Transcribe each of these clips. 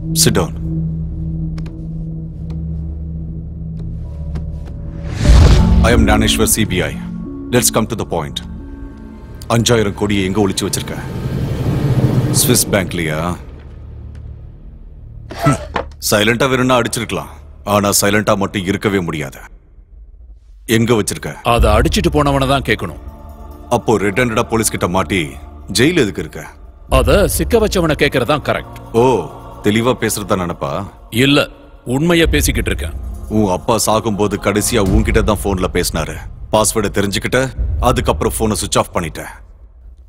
Sit down. I am Naneshwar CBI. Let's come to the point. 5000 கோடியை எங்க ஒளிச்சு வச்சிருக்க? ஸ்விஸ் பேங்க்லயா? சைலண்டா வேணும்னா அடிச்சிருக்கலாம். ஆனா சைலண்டா மட்டும் இருக்கவே முடியாது. எங்க வச்சிருக்க? அத அடிச்சிட்டு போனவன தான் கேட்கணும். அப்போ ரெட் ஹேண்டடா போலீஸ் கிட்ட மாட்டி ஜெயில எதுக்கு இருக்க? அத சிக்க வச்சவன கேக்குறதா கரெக்ட். ஓ, தெளிவா பேசுறதா நினைப்பா? இல்ல, உண்மையா பேசிக்கிட்டு இருக்கேன். உன் அப்பா சாகும்போது கடைசியா உன்கிட்ட தான் போன்ல பேசினாரு. பாஸ்வேர்டை தெரிஞ்சுக்கிட்ட, அதுக்கப்புறம் போனை சுவிட்ச் ஆஃப் பண்ணிட்ட.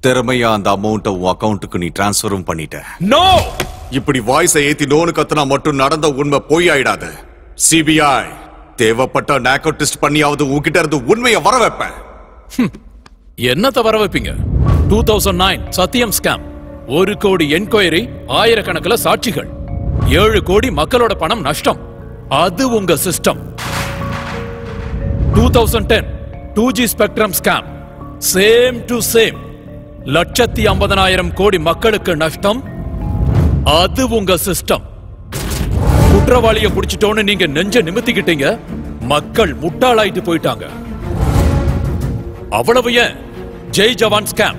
திறமையா அந்த அமௌண்ட்டை உன் அக்கவுண்ட்டுக்கு நீ டிரான்ஸ்ஃபரும் பண்ணிட்ட. நோ! இப்படி வாய்ஸை ஏத்தி நோனு கத்துனா மட்டும் நடந்த உண்மை பொய் ஆயிடாது. சிபிஐ தேவைப்பட்ட நாக்கோ டெஸ்ட் பண்ணியாவது உன்கிட்ட இருந்து உண்மையை வர வைப்பேன். என்னத்த வர வைப்பீங்க? 2009 சத்தியம் ஸ்கேம், 1 கோடி என்கொயரி, ஆயிரக்கணக்கில் சாட்சிகள், 7 கோடி மக்களோட பணம் நஷ்டம். அது உங்க system. 2010 2G spectrum scam, same to same, 1,50,000 கோடி மக்களுக்கு நஷ்டம். அது உங்க சிஸ்டம். குற்றவாளியை பிடிச்சிட்டோன்னு நீங்க நெஞ்ச நிமித்திக்கிட்டீங்க, மக்கள் முட்டாளாயிட்டு போயிட்டாங்க. அவ்வளவு ஏன், ஜெய் ஜவான் ஸ்கேம்,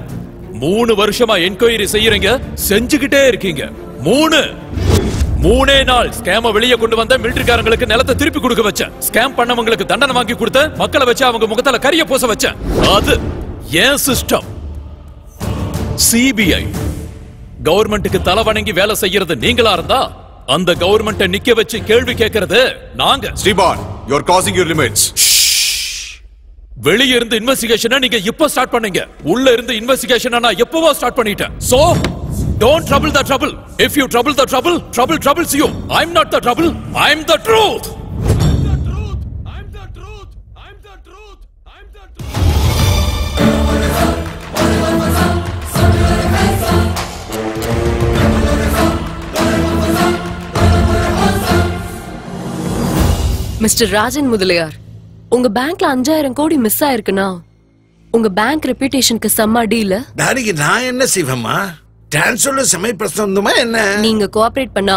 3 வருஷமா என்கொயரி செய்யறீங்க, செஞ்சுக்கிட்டே இருக்கீங்க. 3 நாள் ஸ்கேம வெளியே கொண்டு வந்த மிலிட்டரிக்காரங்களுக்கு நிலத்தை திருப்பி கொடுக்க வச்ச, ஸ்கேம் பண்ணவங்களுக்கு தண்டனை வாங்கி கொடுத்த, மக்களை வச்சு அவங்க முகத்தால கரிய பூச வச்ச. அது ஏன் சிஸ்டம். சிபிஐ கவர்மெண்ட்டுக்கு தலை வணங்கி வேலை செய்யறது நீங்களா இருந்தா, அந்த கவர்மெண்ட்டை நிக்க வச்சு கேள்வி கேட்கறது நாங்க. ஸ்ரீபான், you are crossing your limits. வெளிய இருந்து இன்வெஸ்டிகேஷனை நீங்க இப்ப ஸ்டார்ட் பண்ணீங்க. உள்ள இருந்து இன்வெஸ்டிகேஷனை நான் எப்பவோ ஸ்டார்ட் பண்ணிட்டேன். So don't trouble the trouble. If you trouble the trouble, trouble troubles you. I'm not the trouble. I'm the truth. I'm the truth. I'm the truth. I'm the truth. Mr. Rajan Mudaliar, உங்க பேங்க்ல 5000 கோடி miss ஆயிருக்குனா உங்க bank ரெப்யூட்டேஷனுக்கு செம்ம deal. தாரிக்கு நான் என்ன செய்வேம்மா? ட்ரான்ஸ்ஃபர்ல செமை பிரச்சனை என்ன? நீங்க கோஆபரேட் பண்ணா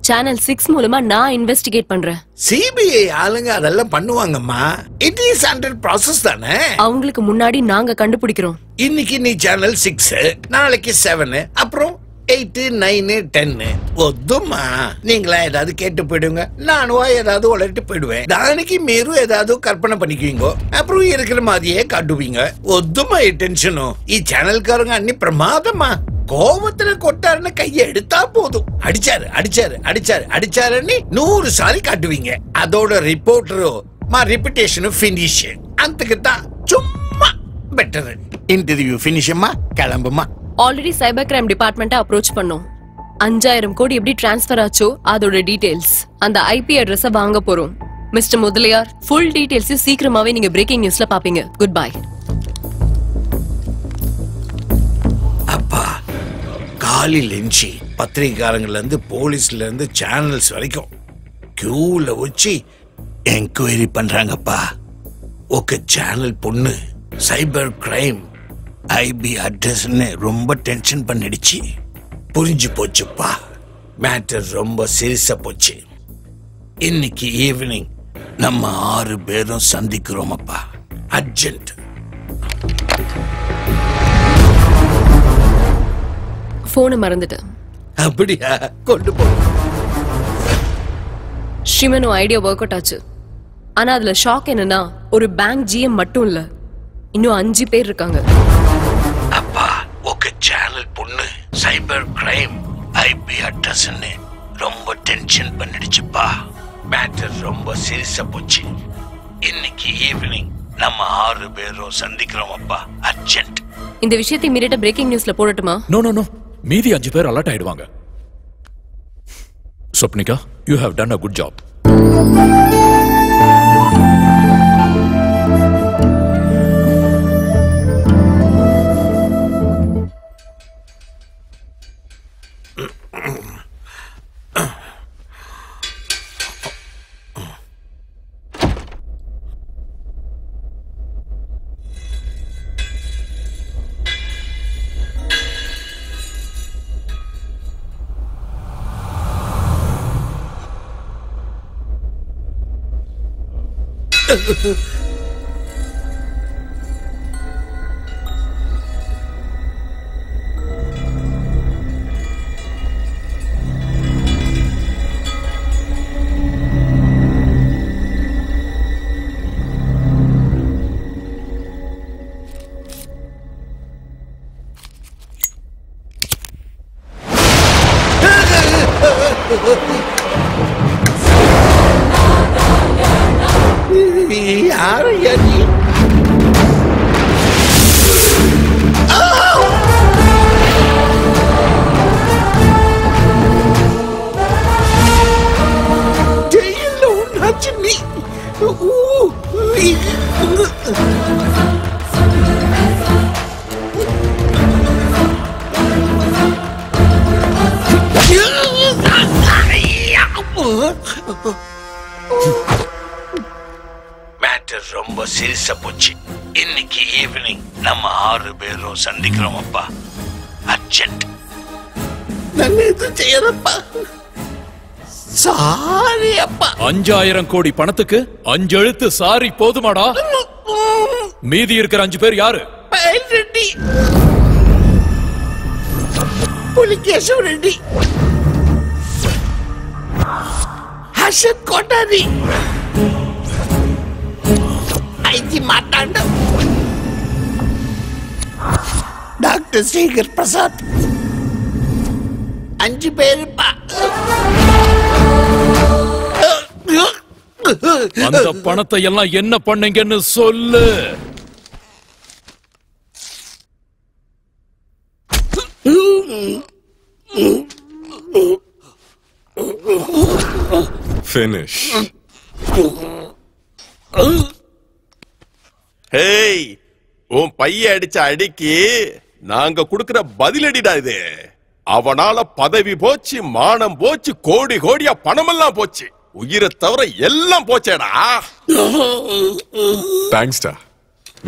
சேனல் 6 மூலமா நான் இன்வெஸ்டிகேட் பண்றேன். சிபிஐ ஆளுங்க அதெல்லாம் பண்ணுவாங்கம்மா. இட் இஸ் அண்டர் ப்ராசஸ் தானே. அவங்களுக்கு முன்னாடி நாங்க கண்டுபிடிக்கிறோம். இன்னைக்கு நீ சேனல் 6, நாளைக்கு 7, அப்புறம் 8, 9, 10. ஒத்துமா நீங்களா ஏதாவது கேட்டு போயிடுங்க, நானுவா ஏதாவது உளட்டு போயிடுவேன். தானிக்கு மீறும் ஏதாவது கற்பனை பண்ணிக்குவீங்க, அப்புறம் இருக்கிற மாதிரியே காட்டுவீங்க. ஒத்துமா டென்ஷனும். சேனல்காரங்க அன்னி பிரமாதமா கோபத்துல கொட்டாருன்னு கையை எடுத்தா போதும், அடிச்சாரு அடிச்சாரு அடிச்சாரு அடிச்சாருன்னு 100 சாரி காட்டுவீங்க. அதோட ரிப்போர்ட்டரும் ரெப்புடேஷனும் பினிஷ். அதுக்கு தான் சும்மா பெட்டர். இன்டர்வியூ பினிஷ்மா, கிளம்புமா. ஆல்ரெடி சைபர் கிரைம் டிபார்ட்மெண்ட்டை அப்ரோச் பண்ணோம். 5000 கோடி எப்படி டிரான்ஸ்ஃபர் ஆச்சோ அதோட டீடைல்ஸ், அந்த ஐபி அட்ரஸ வாங்க போறோம். மிஸ்டர் முதலியார், ஃபுல் டீடைல்ஸ் சீக்கிரமாவே நீங்க பிரேக்கிங் நியூஸ்ல பாப்பீங்க. Good bye. அப்பா, காலையில எஞ்சி பத்திரிகைக்காரங்கள்ல இருந்து போலீஸ்ல இருந்து சேனல்ஸ் வரைக்கும் கியூல வச்சு என்கொயரி பண்றாங்கப்பா. ஓகே, சேனல் பொண்ணு சைபர் கிரைம் ஐபி அட்ரஸ்ன்னு ரொம்ப டென்ஷன் பண்ணிடுச்சு. புரிஞ்சு போச்சுப்பா, மேட்டர் ரொம்ப சீரியஸா போச்சு. இன்னைக்கு ஈவினிங் நம்ம 6 பேரும் சந்திக்கிறோம் அப்பா. அர்ஜென்ட். போனை மறந்துட்டேன். அப்படியா? கொண்டு போ. ஸ்ரீமனோ ஐடியா ஒர்க் அவுட் ஆச்சு. ஆனா அதுல ஷாக் என்னன்னா, ஒரு பேங்க் ஜிஎம் மட்டும் இல்ல, இன்னும் 5 பேர் இருக்காங்க. அப்பா, ஓகே, சேனல் பொண்ணு சைபர் கிரைம் ஐபி அட்ரஸ்ன்னு ரொம்ப டென்ஷன் பண்ணிடுச்சுப்பா. மேட்டர் ரொம்ப சீரியஸா போச்சு. இன்னைக்கு ஈவினிங் நம்ம 6 பேரும் சந்திக்கிறோம் அப்பா. அர்ஜென்ட். இந்த விஷயத்தை இமிடியேட்டா பிரேக்கிங் நியூஸ்ல போடட்டுமா? நோ நோ நோ, மீதி 5 பேர் அலர்ட் ஆயிடுவாங்க. Swapnika, you have done a good job. யாரையா நீ? ஜெயில ஒன்னாச்சு நீ. மேட்டர் ரொம்ப சீரியஸா போச்சு. இன்னைக்கு ஈவினிங் நம்ம 6 பேரும் சந்திக்கிறோம் அப்பா. அர்ஜென்ட். நான் எதுவும் செய்யறப்பா. சாரி அப்பா. 5000 கோடி பணத்துக்கு 5 எழுத்து சாரி போதுமாடா? மீதி இருக்கிற 5 பேர் யாரு? ரெட்டி, புலிகேசவ ரெட்டி, ஹர்ஷத் கோட்டாரி, ஐஜி மாட்டாண்ட, டாக்டர் சேகர் பிரசாத். 5 பேருப்பா. அந்த பணத்தை எல்லாம் என்ன பண்ணீங்கன்னு சொல்லு. Finish. ஹேய், உன் பைய அடிச்ச அடிக்கு நாங்க குடுக்கிற பதிலடிடா இது. அவனால பதவி போச்சு, மானம் போச்சு, கோடி கோடியா பணமெல்லாம் போச்சு, உயிரை தவிர எல்லாம் போச்சேடா. தேங்க்ஸ்டா.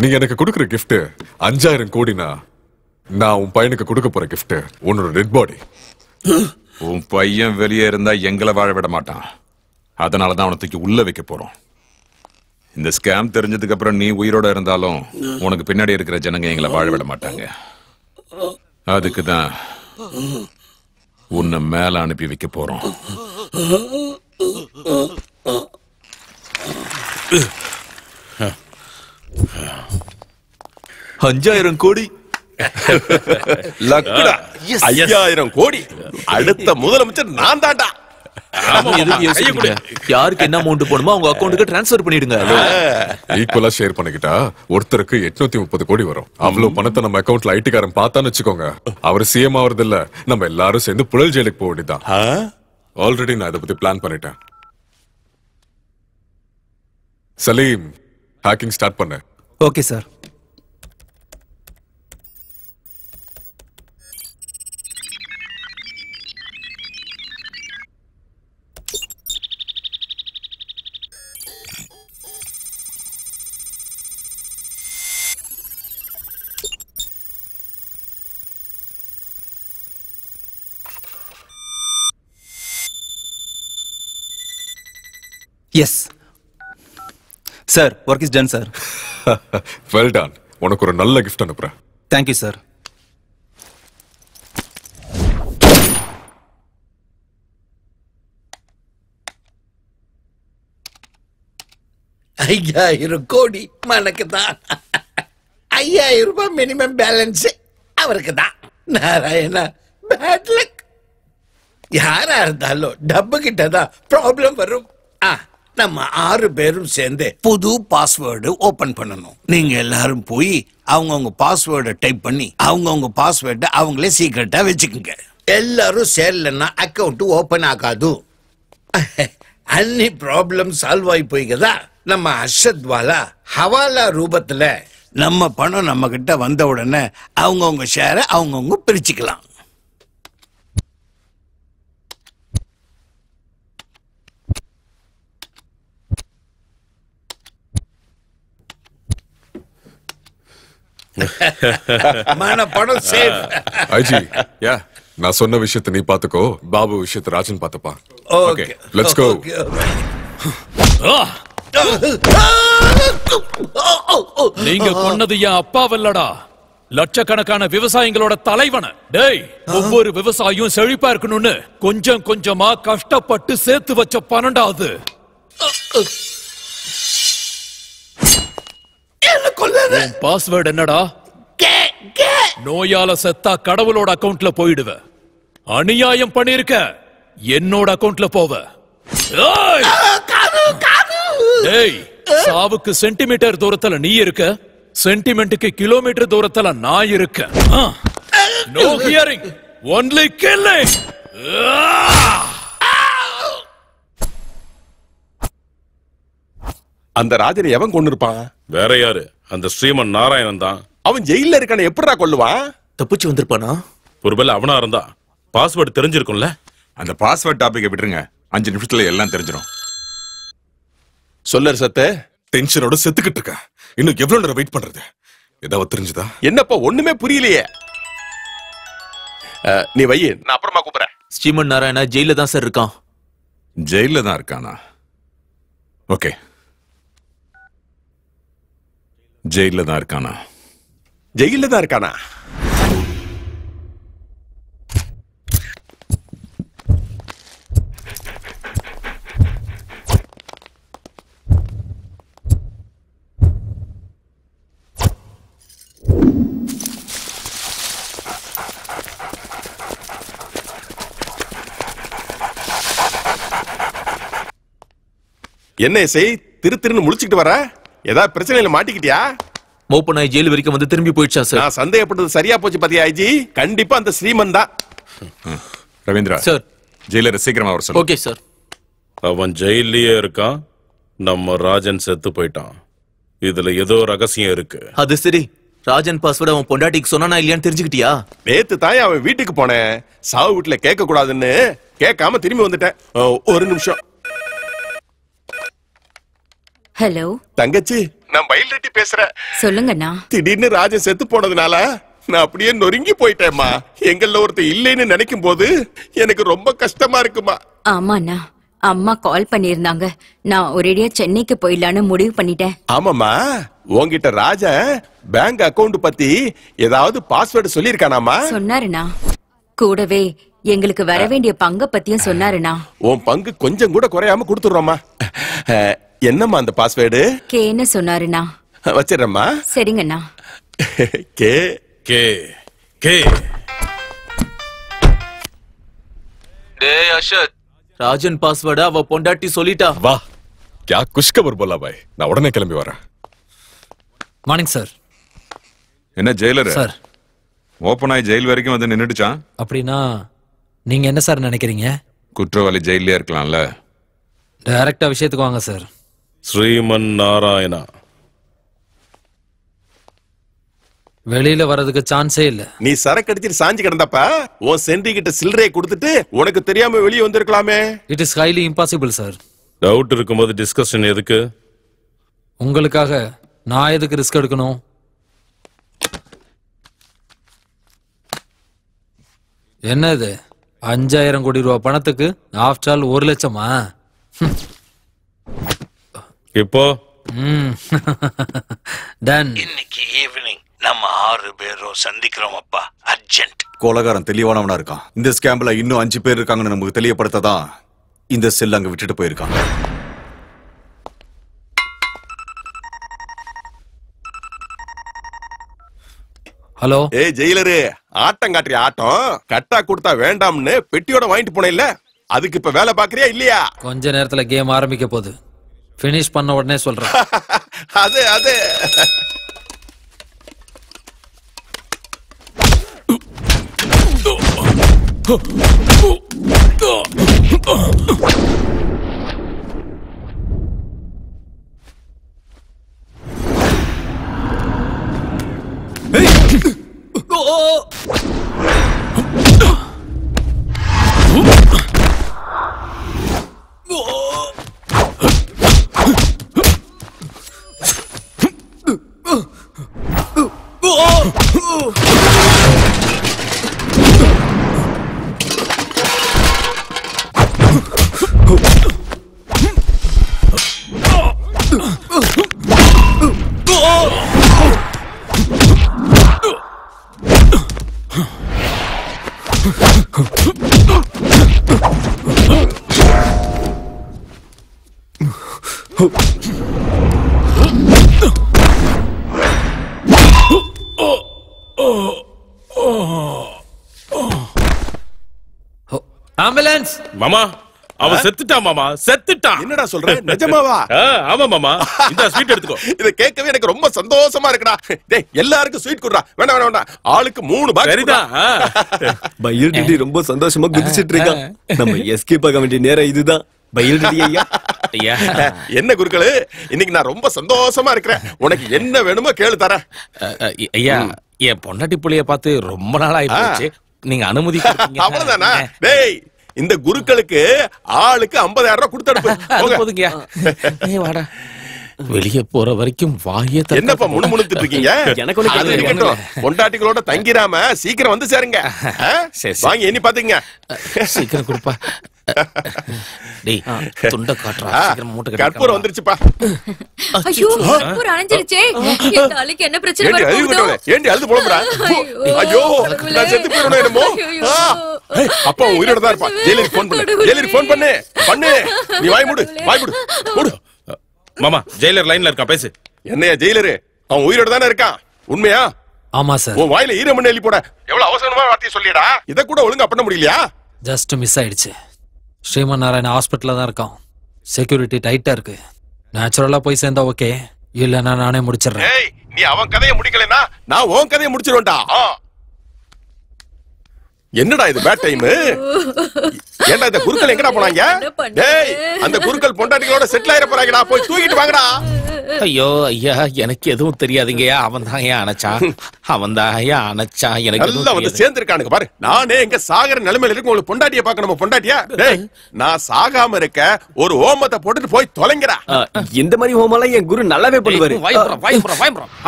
நீங்க எனக்கு கொடுக்கிற gift 5000 கோடினா நான் உன் பையனுக்கு கொடுக்க போற gift உன்னோட டெட் பாடி. உன் பையன் வெளியே இருந்தா எங்களை வாழ விட மாட்டான். அதனாலதான் அவனை தூக்கி உள்ள வைக்க போறோம். இந்த ஸ்கேம் தெரிஞ்சதுக்கு அப்புறம் நீ உயிரோட இருந்தாலும் உனக்கு பின்னாடி இருக்கிற ஜனங்க எங்களை வாழ விட மாட்டாங்க. அதுக்குதான் உன்னை மேல அனுப்பி வைக்க போறோம். 5000 கோடி லக்குடா. 5000 கோடி. அடுத்த முதலமைச்சர் நான் தாண்டா. யாருக்கு என்ன அமௌண்ட் போடுமோ அவங்க அக்கௌண்ட்டுக்கு டிரான்ஸ்ஃபர் பண்ணிடுங்க. ஈக்குவலா ஷேர் பண்ணிக்கிட்டா ஒருத்தருக்கு 830 கோடி வரும். அவ்வளவு பணத்தை நம்ம அக்கௌண்ட்ல ஐடிக்காரன் பார்த்தான்னு வச்சுக்கோங்க, அவர் சிஎம் ஆவறது இல்ல, நம்ம எல்லாரும் சேர்ந்து புழல் ஜெயிலுக்கு போக வேண்டியதான். ஆல்ரெடி நான் இதை பத்தி பிளான் பண்ணிட்டேன். சலீம், ஹேக்கிங் ஸ்டார்ட் பண்ண. Okay sir. Yes sir, work is done sir. Well done. உனக்கு ஒரு நல்ல கிஃப்ட் அனுப்புறேன். Thank you sir. ஐயாயிரம் கோடி மனக்கு தான். 5000 ரூபாய் மினிமம் பேலன்ஸ் அவருக்கு தான். Narayana, bad luck. யாரா இருந்தாலும் டப்பு கிட்டதான் ப்ராப்ளம் வரும். நம்ம 6 பேரும் சேர்ந்து புது பாஸ்வேர்டு ஓபன் பண்ணணும். நீங்க எல்லாரும் போய் அவங்கவுங்க பாஸ்வேர்டை டைப் பண்ணி அவங்கவுங்க பாஸ்வேர்டை அவங்களே சீக்கிரட்டா வச்சுக்கோங்க. எல்லாரும் சேரலன்னா அக்கௌண்ட் ஓபன் ஆகாது. அன்னி ப்ராப்ளம் சால்வ் ஆகி போய்கதா. நம்ம அர்ஷத் வாலா ஹவாலா ரூபத்துல நம்ம பணம் நம்ம கிட்ட வந்த உடனே அவங்கவுங்க ஷேரை அவங்கவுங்க பிரிச்சுக்கலாம். பணம் சேவ். ஐஜி, நான் சொன்ன விஷயத்தை நீ பாத்துக்கோ, பாபு விஷயத்தை ராஜன் பாத்துப்பா. Okay, let's go. நீங்க கொன்னது என் அப்பாவல்லடா, லட்சக்கணக்கான விவசாயிகளோட தலைவன. டேய், ஒவ்வொரு விவசாயியும் செழிப்பா இருக்கணும்னு கொஞ்சம் கொஞ்சமா கஷ்டப்பட்டு சேர்த்து வச்ச பணம்டாது. பாஸ்வேர்டு என்னடா? நோயால செத்தா கடவுளோட அக்கவுண்ட்ல போயிடுவ. அநியாயம் பண்ணிருக்க, என்னோட அக்கவுண்ட்ல போவ. டேய், சாவுக்கு சென்டிமீட்டர் தூரத்துல நீ இருக்க, சென்டிமெண்ட்டுக்கு கிலோமீட்டர் தூரத்துல நான் இருக்க. No hearing, only killing. அந்த ராஜனை எவன் கொண்டு இருப்பான்? வேற யாரு? அந்த ஸ்ரீமன் நாராயணன் தான். அவன் ஜெயில இருக்கான எப்படிடா கொல்லுவான்? தப்பிச்சு வந்திருப்பானா? ஒருவேளை அவனா இருந்தா பாஸ்வேர்டு தெரிஞ்சிருக்கும்ல. அந்த பாஸ்வேர்ட் டாபிக் விட்டுருங்க, 5 நிமிஷத்துல எல்லாம் தெரிஞ்சிடும். சொல்லர் சத்து, டென்ஷனோட செத்துக்கிட்டு இருக்க. இன்னும் எவ்வளவு நேரம் வெயிட் பண்றது? ஏதாவது தெரிஞ்சுதா? என்னப்பா ஒண்ணுமே புரியலையே. நீ வை, நான் அப்புறமா கூப்பிடுறேன். ஸ்ரீமன் நாராயணா ஜெயில தான் சார் இருக்கான். ஜெயில தான் இருக்கானா? ஓகே, ஜெயில தான் இருக்கானா? ஜெயில தான் இருக்கானா? என்ன செய், திருன்னு முழிச்சுக்கிட்டு வர? ஏதாவது பிரச்சனையில மாட்டிக்கிட்டியா? மோப்ப நாய் ஜெயில் வரைக்கும் வந்து திரும்பி போயிடுச்சா சார்? நான் சந்தேகப்பட்டது சரியா போச்சு பாத்தியா ஐஜி? கண்டிப்பா அந்த ஸ்ரீமன் தான். ரவீந்திரா சார், ஜெயிலர் சீக்கிரமா வர சொல்லு. Okay sir. அவன் ஜெயிலே இருக்கான், நம்ம ராஜன் செத்து போயிட்டான். இதுல ஏதோ ரகசியம் இருக்கு. அது சரி, ராஜன் பாஸ்வேர்டு அவன் பொண்டாட்டிக்கு சொன்னானா இல்லையான்னு தெரிஞ்சுக்கிட்டியா? நேத்து தான் அவன் வீட்டுக்கு போனேன். சாவு வீட்டுல கேட்க கூடாதுன்னு கேட்காம திரும்பி வந்துட்டேன். ஒரு நிமிஷம். ஹலோ தங்கச்சி, நான் மயில் ரெட்டி பேசுறேன். சொல்லுங்கண்ணா. திடீர்னு ராஜன் செத்து போனதுனால நான் அப்படியே நொறுங்கி போயிட்டேம்மா. எங்கள ஒருத்தர் இல்லைன்னு நினைக்கும் போது எனக்கு ரொம்ப கஷ்டமா இருக்குமா. ஆமாண்ணா, அம்மா கால் பண்ணிருந்தாங்க. நான் ஒரேடியா சென்னைக்கு போயிடலான்னு முடிவு பண்ணிட்டேன். ஆமாமா, உன்கிட்ட ராஜன் பேங்க் அக்கவுண்ட் பத்தி ஏதாவது பாஸ்வேர்டு சொல்லிருக்கானாமா? சொன்னாருண்ணா. கூடவே எங்களுக்கு வர வேண்டிய பங்க பத்தியும் சொன்னாருண்ணா. உன் பங்கு கொஞ்சம் கூட குறையாம கொடுத்துடுறோமா. என்னம்மா அந்த பாஸ்வேர்டு? கேன்னு சொன்னாருண்ணா. வச்சிடறேம்மா. சரிங்கண்ணா. K K K. டேய் அஷத், ராஜன் பாஸ்வேர்டு அவ பொண்டாட்டி சொல்லிட்டா. வா, क्या खुशखबर बोला भाई. நான் உடனே கிளம்பி வரேன். Morning sir. என்ன ஜெயிலர் சார், ஓப்பன் ஆகி ஜெயில் வரைக்கும் வந்து நின்னுடுச்சான்? அப்படின்னா நீங்க என்ன சார் நினைக்கிறீங்க? குற்றவாளி ஜெயிலே இருக்கலாம்ல. டைரக்டா விஷயத்துக்கு வாங்க சார். ஸ்ரீமன் நாராயணா வெளியில வர்றதுக்கு சான்ஸே இல்ல. நீ சரக்கு அடிச்சிட்டு சாஞ்சி கிடந்தப்ப உன் சென்ட்ரி கிட்ட சில்லறையை கொடுத்துட்டு உனக்கு தெரியாம வெளியே வந்திருக்கலாமே. It is highly impossible sir. Doubt இருக்கும்போது டிஸ்கஷன் எதுக்கு? உங்களுக்காக நான் எதுக்கு ரிஸ்க் எடுக்கணும்? என்னது 5000 கோடி ரூபாய் பணத்துக்கு ஆஃப்டர் ஆல் 1 லட்சமா? இப்போ டன். இன்னைக்கு ஈவினிங் நம்ம 6 பேரும் சந்திக்கிறோம் அப்பா. அர்ஜென்ட். கொலகாரன் தெளிவானவனா இருக்கான். இந்த ஸ்கேம்ல இன்னும் 5 பேர் இருக்காங்கன்னு நமக்கு தெளியப்படுத்ததான் இந்த செல் அங்க விட்டுட்டு போயிருக்காங்க. ஹலோ. ஏய் ஜெயிலரு, ஆட்டம் காட்டுறிய ஆட்டம். கட்டா கொடுத்தா வேண்டாம்னு பெட்டியோட வாங்கிட்டு போன இல்ல, அதுக்கு இப்ப வேலை பாக்குறியா இல்லையா? கொஞ்ச நேரத்துல கேம் ஆரம்பிக்க போகுது. பினிஷ் பண்ண உடனே சொல்றேன். அது அது ஆம்புலன்ஸ் மாமா அவன் செத்துட்டான் மாமா செத்துட்டான். என்னடா சொல்ற நிஜமாவா? ஆமா மாமா இந்த ஸ்வீட் எடுத்துக்கோ. இத கேட்கவே எனக்கு ரொம்ப சந்தோஷமா இருக்குடா. டேய் எல்லாருக்கும் ஸ்வீட் குடுறா. வேண்டாம் வேண்டாம் வேண்டாம். ஆளுக்கு 3 பாக்ஸ். சரிதான். பையல் டிடி ரொம்ப சந்தோஷமா குதிச்சிட்டு இருக்கான். நம்ம எஸ்கேப் ஆக வேண்டிய நேரம் இதுதான். பையல் டிடி ஐயா. ஐயா என்ன குருக்களே இன்னைக்கு நான் ரொம்ப சந்தோஷமா இருக்கிறேன். உனக்கு என்ன வேணுமோ கேளு தரேன். ஐயா என் பொண்டாட்டி புள்ளைய பார்த்து ரொம்ப நாள் ஆயிடுச்சு. நீங்க அனுமதி அவ்வளவுதானா? டேய் இந்த குருக்களுக்கு ஆளுக்கு 50,000 ரூபாய் கொடுத்து போதுங்க. வாடா வெளியே போற வரைக்கும் வாயே என்னப்பா முணுமுணுத்துட்டு இருக்கீங்க? பொண்டாட்டிகளோட தங்கிராம சீக்கிரம் வந்து சேருங்க. வாங்க எண்ணி பாத்துங்க. சீக்கிரம் கொடுப்பா. டேய் துண்ட காட்றா. சீக்கிரம் மூட்டை கட்டி. கற்பூரம் வந்துருச்சுப்பா. ஐயோ கற்பூரம் அணைஞ்சிருச்சே. இந்த ஆளுக்கு என்ன பிரச்சனை வருது? ஏண்டி அழுது போடுறா? ஐயோ நான் செத்து போறேனோ என்னமோ. அப்பா உயிரோட தான் இருப்பா. ஜெயிலருக்கு ஃபோன் பண்ணு. ஜெயிலருக்கு ஃபோன் பண்ணு. பண்ணு. நீ வாய் மூடு. வாய் மூடு. மூடு. மாமா ஜெயிலர் லைன்ல இருக்கா பேசு. என்னையா ஜெயிலரு? அவன் உயிரோட தானே இருக்கான். உண்மையா? ஆமா சார். உன் வாயில ஈரமண்ண எழுதி போட எவ்வளவு அவசரமா வார்த்தையை சொல்லிடா. இத கூட ஒழுங்கா பண்ண முடியலையா? ஜஸ்ட் மிஸ் ஆயிடுச்சு. ஸ்ரீமன் நாராயண ஹாஸ்பிட்டல்ல தான் இருக்கான். செக்யூரிட்டி டைட்டா இருக்கு. நேச்சுரலா போய் சேர்ந்தா ஓகே, இல்லன்னா நானே முடிச்சிடுறேன். ஏய் நீ அவன் கதையை முடிக்கலனா நான் உன் கதையை முடிச்சிருவேன்டா. என்னடா இது பேட் டைம்? ஏன்டா இந்த குருக்கள் எங்கடா போனாங்க? டேய் அந்த குருக்கள் பொண்டாட்டிகளோட செட்டில் ஆயிர போறாங்கடா. போய் தூக்கிட்டு வாங்கடா. ஐயோ ஐயா எனக்கு எதுவும் தெரியாதுங்கய்யா. அவன் தான் ஏன் அணைச்சான். அவன் தான் ஏன் அணைச்சான். எனக்கு எல்லாம் வந்து சேர்ந்திருக்கானுங்க பாரு. நானே எங்க சாகர நிலைமையில இருக்கு. உங்களுக்கு பொண்டாட்டியை பார்க்கணும். பொண்டாட்டியா? டேய் நான் சாகாம இருக்க ஒரு ஹோமத்தை போட்டுட்டு போய் தொலைங்கடா. இந்த மாதிரி ஹோமெல்லாம் என் குரு நல்லாவே பண்ணுவாரு.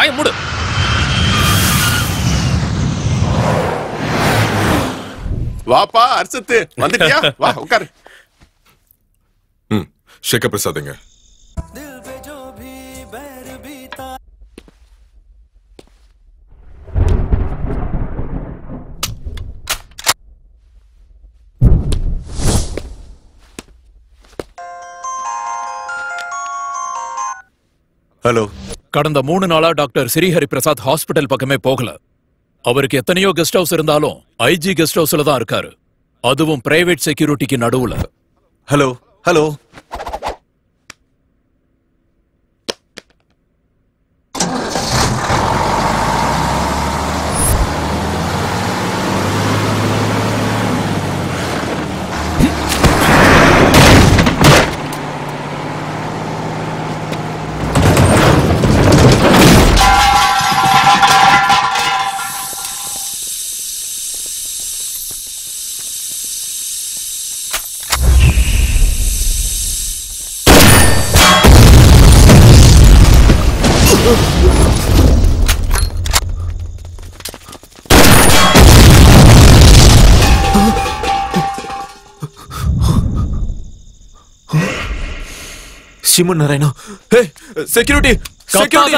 வாய் மூடு. வாப்பா அர்சத்து வந்துட்டியா? வா உட்காரு. சேகர் பிரசாத்ங்க. ஹலோ. கடந்த 3 நாளா டாக்டர் ஸ்ரீஹரி பிரசாத் ஹாஸ்பிடல் பக்கமே போகல. அவருக்கு எத்தனையோ கெஸ்ட் ஹவுஸ் இருந்தாலும் ஐஜி கெஸ்ட் ஹவுஸ்ல தான் இருக்காரு. அதுவும் பிரைவேட் செக்யூரிட்டிக்கு நடுவுல. Hello hello. Sriman Narayana. Security கத்தாத.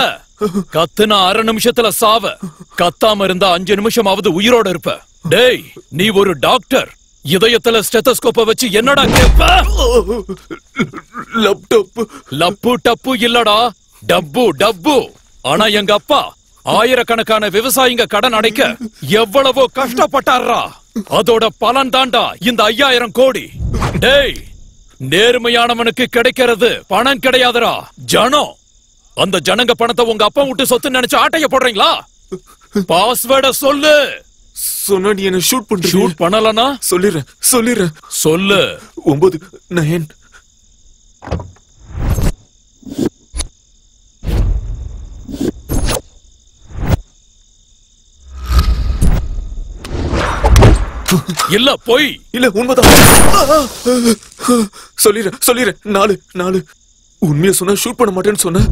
கத்துனா 1/2 நிமிஷத்துல சாவ. கத்தாம இருந்தா 5 நிமிஷமாவது உயிரோட இருப்ப. டேய் நீ ஒரு டாக்டர். இதயத்துல ஸ்டெத்தஸ்கோப்ப வச்சு என்னடா கேப்ப? லேப்டாப். லப்பு டப்பு இல்லடா, டப்பு டப்பு. ஆனா எங்க அப்பா ஆயிரக்கணக்கான விவசாயிங்க கடன் அடைக்க எவ்வளவோ கஷ்டப்பட்டாரா. அதோட பலன் தாண்டா இந்த 5000 கோடி. டேய் நேர்மையானவனுக்கு கிடைக்கிறது பணம் கிடையாதுடா, ஜனம். அந்த ஜனங்க பணத்தை உங்க அப்பா விட்டு சொத்து நினைச்சு ஆட்டைய போடுறீங்களா? பாஸ்வேர்ட சொல்லு. சொன்னா நீ என்ன ஷூட் பண்ற. ஷூட் பண்ணலனா சொல்லிடுறேன். சொல்லு. 9 9 இல்ல போய். இல்ல உண்மைதான். சொல்லிடுறேன். 4 உண்மையா சொன்னா ஷூட் பண்ண மாட்டேன்னு சொன்ன.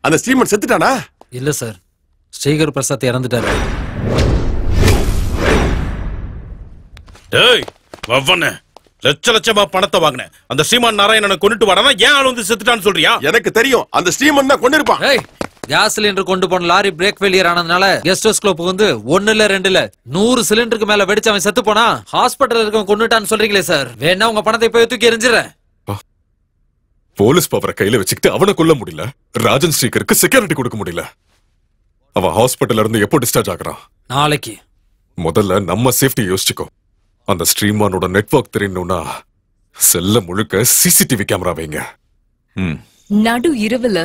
அந்த ஸ்ரீமன் செத்துட்டானா? இல்ல சார், ஸ்ரீகர் பிரசாத் இறந்துட்டாரு. டேய் வவ்வனே லட்ச லட்சமா பணத்தை வாங்கினேன் அந்த ஸ்ரீமான் நாராயணனை கொண்டுட்டு வரானா ஏன் ஆள் வந்து செத்துட்டான்னு சொல்றியா? எனக்கு தெரியும் அந்த ஸ்ரீமன் தான் கொண்டு இருப்பான். கேஸ் சிலிண்டர் கொண்டு போன லாரி பிரேக் ஃபெயிலியர் ஆனதுனால கெஸ்ட் ஹவுஸ் குள்ள வந்து 1 இல்ல 2 இல்ல 100 சிலிண்டருக்கு மேல வெடிச்சு அவன் செத்து போனா ஹாஸ்பிடல்ல இருக்கவன் கொண்டுட்டான்னு சொல்றீங்களே சார். வேணா உங்க பணத்தை போய் தூக்கி எறிஞ்சிடுறேன். போலீஸ் பவரை கையில வச்சுக்கிட்டு அவனை கொல்ல முடியல, ராஜன் ஸ்ரீகருக்கு செக்யூரிட்டி கொடுக்க முடியல. அவன் ஹாஸ்பிட்டல்ல இருந்து எப்போ டிஸ்சார்ஜ் ஆகுறான்? நாளைக்கு. முதல்ல நம்ம சேஃப்டி யோசிச்சுக்கோ. அந்த ஸ்ரீமானோட நெட்வொர்க் தெரியணும்னா செல்ல முழுக்க சிசிடிவி கேமரா வைங்க. நடு இரவுல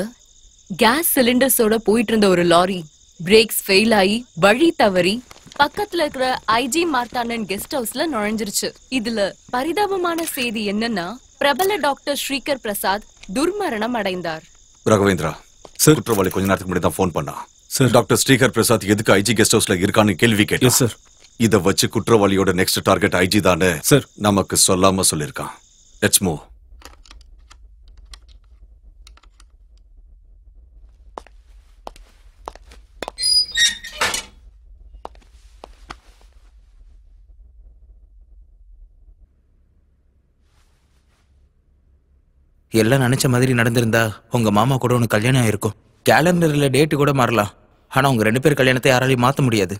கேஸ் சிலிண்டர்ஸோட போயிட்டு இருந்த ஒரு லாரி பிரேக்ஸ் ஃபெயில் ஆகி வழி தவறி பக்கத்துல இருக்கிற ஐஜி மார்த்தாண்டன் கெஸ்ட் ஹவுஸ்ல நுழைஞ்சிருச்சு. இதுல பரிதாபமான செய்தி என்னன்னா பிரபல டாக்டர் ஸ்ரீகர் பிரசாத் துர்மரணம் அடைந்தார். ராகவேந்திரா, குற்றவாளி கொஞ்ச நேரத்துக்கு முன்னாடி தான் போன் பண்ணா. டாக்டர் ஸ்ரீகர் பிரசாத் எதுக்கு ஐஜி கெஸ்ட் ஹவுஸ்ல இருக்கான்னு கேள்வி கேட்டா சார். இத வச்சு குற்றவாளியோட நெக்ஸ்ட் டார்கெட் ஐஜி தானே சார் நமக்கு சொல்லாம சொல்லிருக்கான். Let's move. எல்லாம் நினைச்ச மாதிரி நடந்திருந்தா உங்க மாமா கூட உனக்கு கல்யாணம் ஆயிருக்கும். கேலண்டர்ல டேட்டு கூட மாறலாம். ஆனா உங்க 2 பேர் கல்யாணத்தை யாராலையும் மாத்த முடியாது.